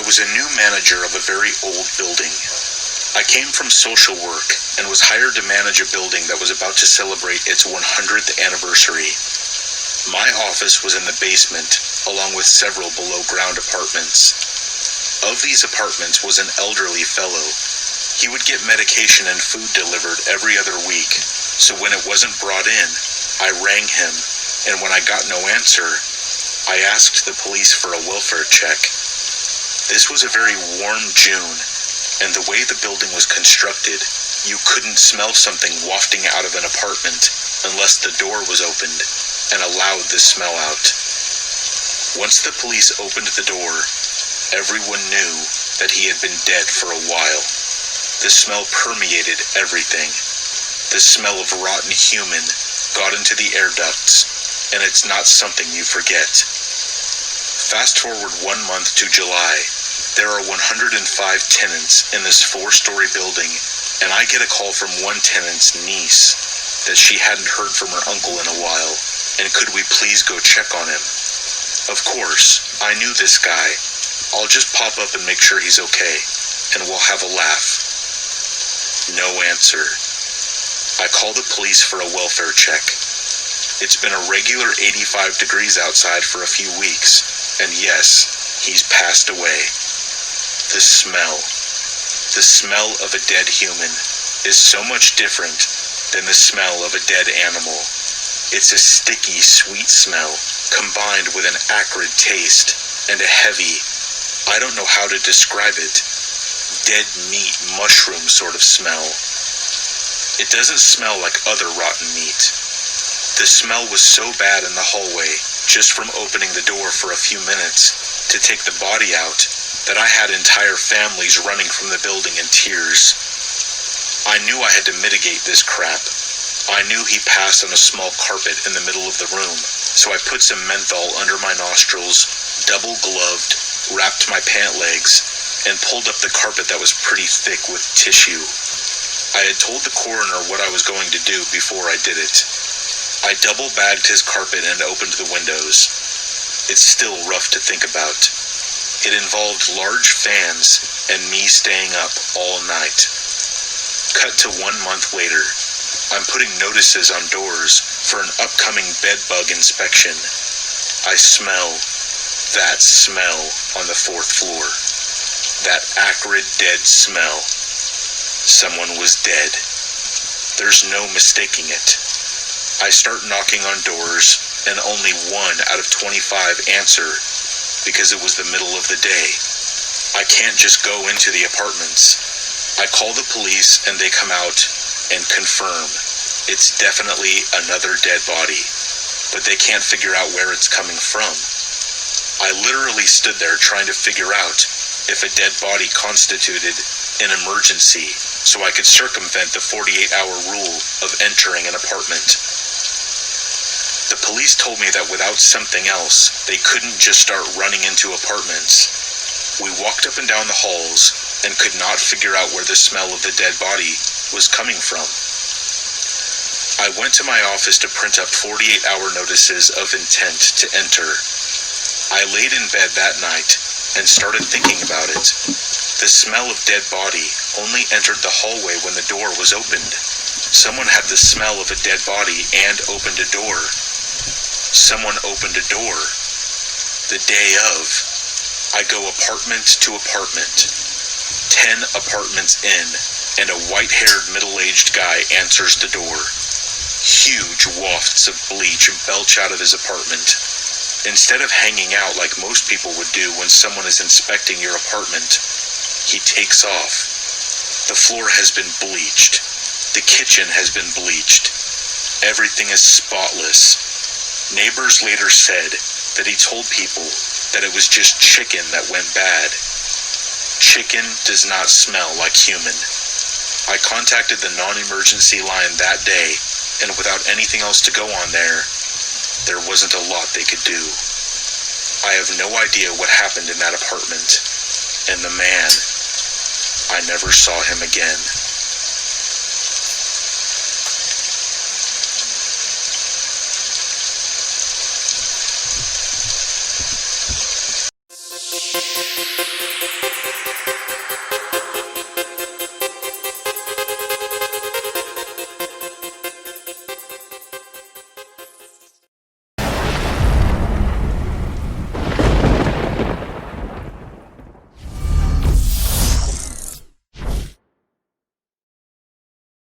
I was a new manager of a very old building. I came from social work and was hired to manage a building that was about to celebrate its 100th anniversary. My office was in the basement, along with several below-ground apartments. Of these apartments was an elderly fellow. He would get medication and food delivered every other week, so when it wasn't brought in, I rang him, and when I got no answer, I asked the police for a welfare check. This was a very warm June, and the way the building was constructed, you couldn't smell something wafting out of an apartment unless the door was opened and allowed the smell out. Once the police opened the door, everyone knew that he had been dead for a while. The smell permeated everything. The smell of rotten human got into the air ducts, and it's not something you forget. Fast forward 1 month to July. There are 105 tenants in this 4-story building, and I get a call from one tenant's niece that she hadn't heard from her uncle in a while, and could we please go check on him? Of course, I knew this guy. I'll just pop up and make sure he's okay, and we'll have a laugh. No answer. I call the police for a welfare check. It's been a regular 85 degrees outside for a few weeks, and yes, he's passed away. The smell of a dead human is so much different than the smell of a dead animal. It's a sticky, sweet smell, combined with an acrid taste, and a heavy, I don't know how to describe it, dead meat, mushroom sort of smell. It doesn't smell like other rotten meat. The smell was so bad in the hallway, just from opening the door for a few minutes to take the body out, that I had entire families running from the building in tears. I knew I had to mitigate this crap. I knew he passed on a small carpet in the middle of the room, so I put some menthol under my nostrils, double-gloved, wrapped my pant legs, and pulled up the carpet that was pretty thick with tissue. I had told the coroner what I was going to do before I did it. I double-bagged his carpet and opened the windows. It's still rough to think about. It involved large fans and me staying up all night. Cut to 1 month later. I'm putting notices on doors for an upcoming bed bug inspection. I smell that smell on the 4th floor. That acrid, dead smell. Someone was dead. There's no mistaking it. I start knocking on doors, and only 1 out of 25 answer because it was the middle of the day. I can't just go into the apartments. I call the police, and they come out and confirm it's definitely another dead body, but they can't figure out where it's coming from. I literally stood there trying to figure out if a dead body constituted an emergency so I could circumvent the 48-hour rule of entering an apartment. The police told me that without something else, they couldn't just start running into apartments. We walked up and down the halls and could not figure out where the smell of the dead body was coming from. I went to my office to print up 48-hour notices of intent to enter. I laid in bed that night and started thinking about it. The smell of dead body only entered the hallway when the door was opened. Someone had the smell of a dead body and opened a door. Someone opened a door. The day of, I go apartment to apartment. 10 apartments in, and a white-haired middle-aged guy answers the door. Huge wafts of bleach belch out of his apartment. Instead of hanging out like most people would do when someone is inspecting your apartment, he takes off. The floor has been bleached. The kitchen has been bleached. Everything is spotless. Neighbors later said that he told people that it was just chicken that went bad. Chicken does not smell like human. I contacted the non-emergency line that day, and without anything else to go on there wasn't a lot they could do. I have no idea what happened in that apartment, and the man, I never saw him again.